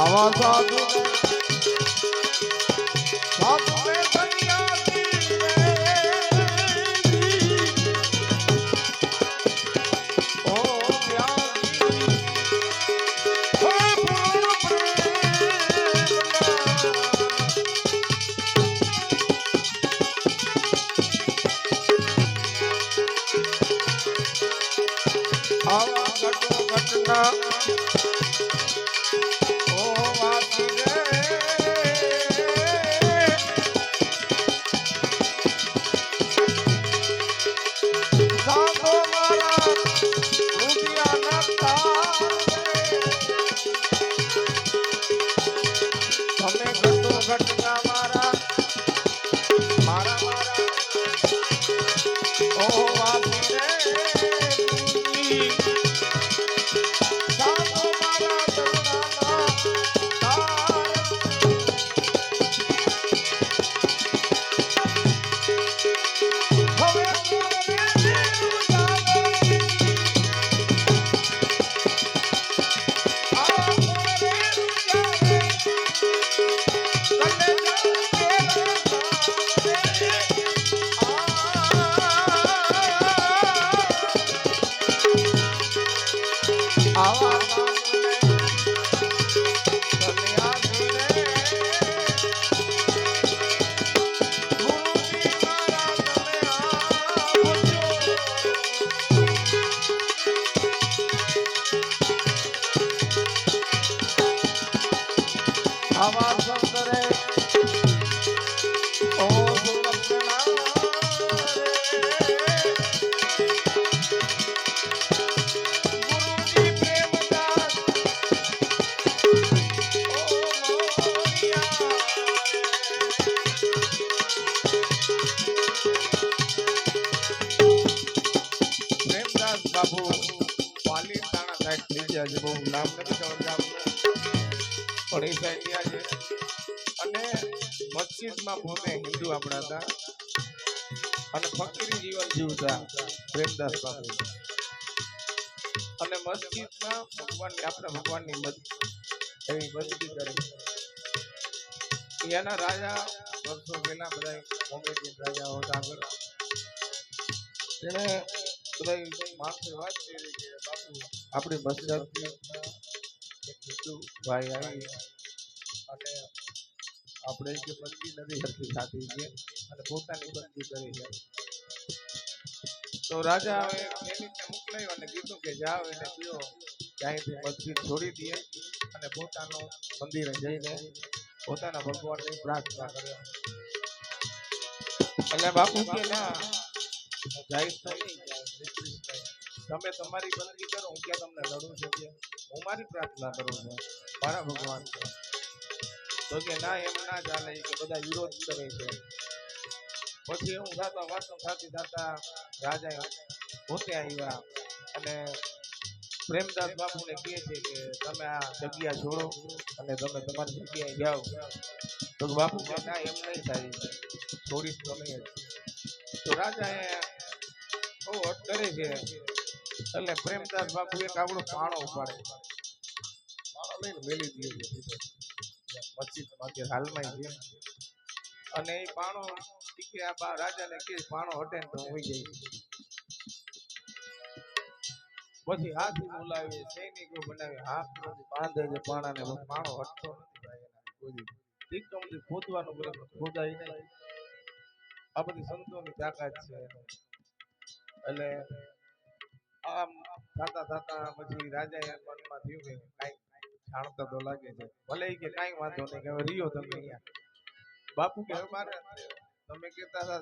આવા સાધુ ઘટના બાપુ પાલી તાણા સાઈડ થઈ ગયા છે, બહુ નામ નથી ખબર પણ એ સાઈડ ગયા છે. અને મસ્જિદમાં પોતે હિન્દુ આપણા હતા અને ફકીરી જીવન જીવતા પ્રેમદાસ બાપુ. અને મસ્જિદમાં ભગવાનની આપણા ભગવાનની એવી બંદગી કરી. એના રાજા વર્ષો પહેલા બધા કોમેડિયન રાજાઓ હતા આગળ. તેને બધા માણસો વાત કરી કે બાપુ આપણી મસ્જિદની હિન્દુ ભાઈ આવી અને આપણે જે બંદગી નથી સરખી થતી છે અને પોતાની બંદગી કરી છે. તો રાજા હવે એની મોકલાયો અને કીધું કે જાઓ એને કહો કે અહીંથી મસ્જિદ છોડી દે અને પોતાનું મંદિરે જઈને પોતાના ભગવાનની પ્રાર્થના કરે. એટલે બાપુ કે ના જાઈશ તો નહીં, તમે તમારી બંદગી કરો, હું ક્યાં તમને લડું છું, કે હું મારી પ્રાર્થના કરું છું. મારા ભગવાન છે. તો કે ના એમ ના ચાલે કે બધા વિરોધ કરે છે. પછી એવું થતા વાતો થતી થતા રાજા પોતે આવ્યા અને પ્રેમદાસ બાપુને કહે છે કે તમે આ જગ્યા છોડો અને તમે તમારી જગ્યાએ જાઓ. તો બાપુ કે ના એમ નહીં થાય, છોડીશ તો નહીં જ. તો રાજા એ બહુ હટ કરે છે. એટલે પ્રેમદાસ બાપુ એક આપણો પાણો ઉપાડે, પાણો લઈને મેલી દે છે મસ્જિદમાં કે હાલમાં છે. અને એ પાણો કે આ રાજાને કે પાણો હટે ને તો હોઈ જાય. પછી હાથી બોલાવી સૈનિકો બનાવી હાથ બાંધે છે પાણાને, પાણો હટતો નથી ભાઈ એના કોઈ દીકરી ખોદવાનું કરે ખોદાય નહીં. આ બધી સંતોની તાકાત છે. એટલે આમ થતા થતા પછી રાજા મનમાં થયું કે કાંઈ જાણતા તો લાગે છે, ભલે કે કાંઈ વાંધો નહીં કે હવે રિયો તમે અહીંયા. બાપુ કે હવે મારે તમે કહેતા હતા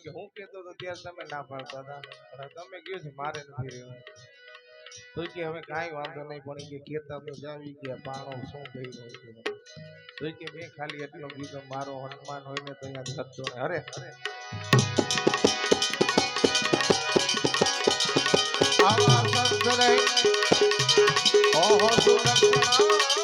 કે હું કહેતો હતો ત્યારે તમે ના પાડતા હતા, પણ તમે કહ્યું છે મારે નથી રહેવું. તો કે હવે કાંઈ વાંધો નહીં, પણ કે કહેતા તો જાવી ગયા પાણો શું થઈ રહ્યું. તો કે મેં ખાલી એટલો કીધો મારો હનુમાન હોય ને તો અહીંયા થતો ને અરે આવા સંત રે ઓહો સુરક્ષા